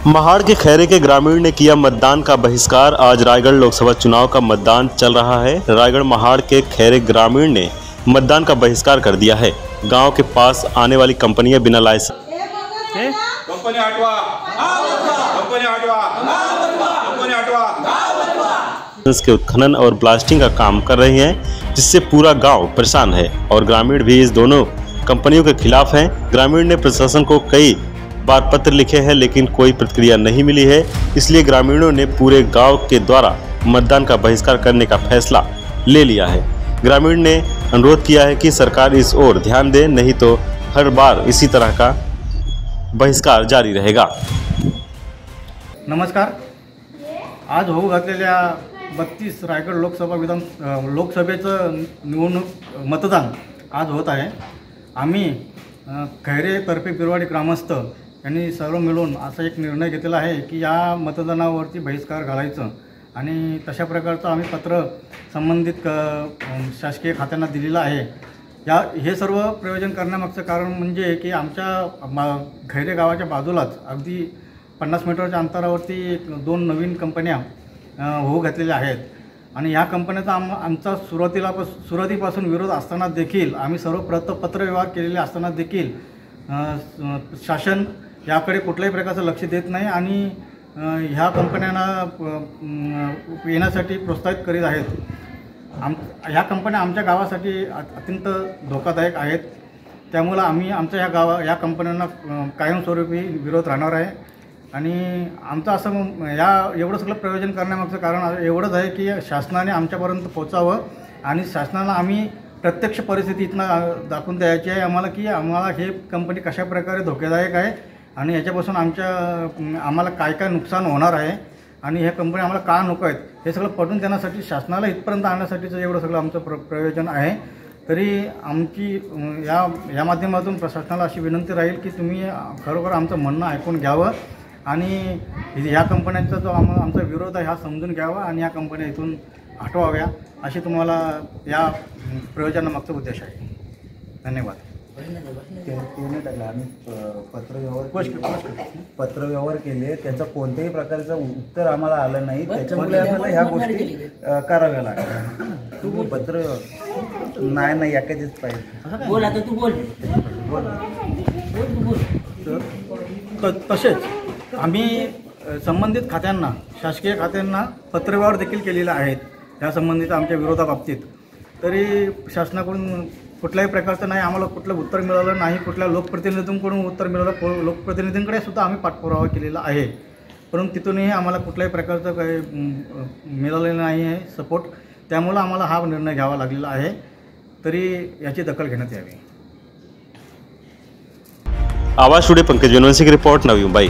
महाड़ के खैरे के ग्रामीण ने किया मतदान का बहिष्कार। आज रायगढ़ लोकसभा चुनाव का मतदान चल रहा है। रायगढ़ महाड़ के खैरे ग्रामीण ने मतदान का बहिष्कार कर दिया है। गांव के पास आने वाली कंपनियां बिना लाइसेंस के उत्खनन और ब्लास्टिंग का काम कर रही हैं, जिससे पूरा गांव परेशान है और ग्रामीण भी इस दोनों कंपनियों के खिलाफ हैं। ग्रामीण ने प्रशासन को कई बार पत्र लिखे हैं, लेकिन कोई प्रतिक्रिया नहीं मिली है। इसलिए ग्रामीणों ने पूरे गांव के द्वारा मतदान का बहिष्कार करने का फैसला ले लिया है। ग्रामीण ने अनुरोध किया है कि सरकार इस ओर ध्यान दे, नहीं तो हर बार इसी तरह का बहिष्कार जारी रहेगा। नमस्कार। आज होऊ घातलेल्या 32 रायगड लोकसभेचं निवडणूक मतदान आज होत आहे। आम्ही खैरेतर्फे बिरवाडी ग्रामस्थ यांनी सर्व मिळून असा एक निर्णय घेतलेला आहे की या मतदानावरती बहिष्कार घालायचं आणि तशा प्रकारचं आम्ही पत्र संबंधित शासकीय खात्यांना दिलेलं आहे। हे सर्व प्रयोजन करण्यामागचं कारण म्हणजे की आमच्या खैरे गावाच्या बाजूलाच अगदी 50 मीटरच्या अंतरावरती 2 नवीन कंपन्या होऊ घातलेल्या आहेत आणि ह्या कंपन्याचा आमचा सुरुवातीपासून विरोध असताना देखील आम्ही सर्व पत्रव्यवहार केलेले असताना देखील शासन याकडे कुठल्याही प्रकारचं लक्ष देत नाही आणि ह्या कंपन्यांना येण्यासाठी प्रोत्साहित करीत आहेत। ह्या कंपन्या आमच्या गावासाठी अत्यंत धोकादायक आहेत। त्यामुळे आम्ही आमच्या या कंपन्यांना कायमस्वरूपी विरोध राहणार आहे आणि आमचं असं एवढं सगळं प्रयोजन करण्यामागचं कारण एवढंच आहे की शासनाने आमच्यापर्यंत पोहोचावं आणि शासनाला आम्ही प्रत्यक्ष परिस्थितीतनं दाखवून द्यायची आहे आम्हाला की आम्हाला हे कंपनी कशा प्रकारे धोकेदायक आहे आणि याच्यापासून आम्हाला काय नुकसान होणार आहे आणि हे कंपनी आम्हाला का नको आहेत हे सगळं पटवून देण्यासाठी शासनाला इथपर्यंत आणण्यासाठीचं एवढं सगळं आमचं प्रयोजन आहे। तरी आमची या माध्यमातून प्रशासनाला अशी विनंती राहील की तुम्ही खरोखर आमचं म्हणणं ऐकून घ्यावं आणि ह्या कंपन्यांचा जो आमचा विरोध आहे हा समजून घ्यावा आणि या कंपन्या इथून हटवाव्या अशी तुम्हाला या प्रयोजनामागचा उद्देश आहे। धन्यवाद। आम्ही पत्रव्यवहार केले, त्याचं कोणत्याही प्रकारचं उत्तर आम्हाला आलं नाही, त्याच्यामुळे आम्हाला ह्या गोष्टी कराव्या लागल्या। तू पत्र नाही एखादीच पाहिजे बोल, आता तू बोल। तसेच आम्ही संबंधित खात्यांना शासकीय खात्यांना पत्रव्यवहार देखील केलेला आहेत या संबंधित आमच्या विरोधाबाबतीत। तरी शासनाकडून कुठल्याही प्रकारचं नाही आम्हाला कुठलं उत्तर मिळालं नाही, कुठल्या लोकप्रतिनिधींकडून उत्तर मिळालं। लोकप्रतिनिधींकडे सुद्धा आम्ही पाठपुरावा केलेला आहे, परंतु तिथूनही आम्हाला कुठल्याही प्रकारचं काही मिळालेलं नाही आहे सपोर्ट। त्यामुळे आम्हाला हा निर्णय घ्यावा लागलेला आहे। तरी याची दखल घेण्यात यावी। आवाज टुडे पंकज वेनवंशी की रिपोर्ट, नवी मुंबई।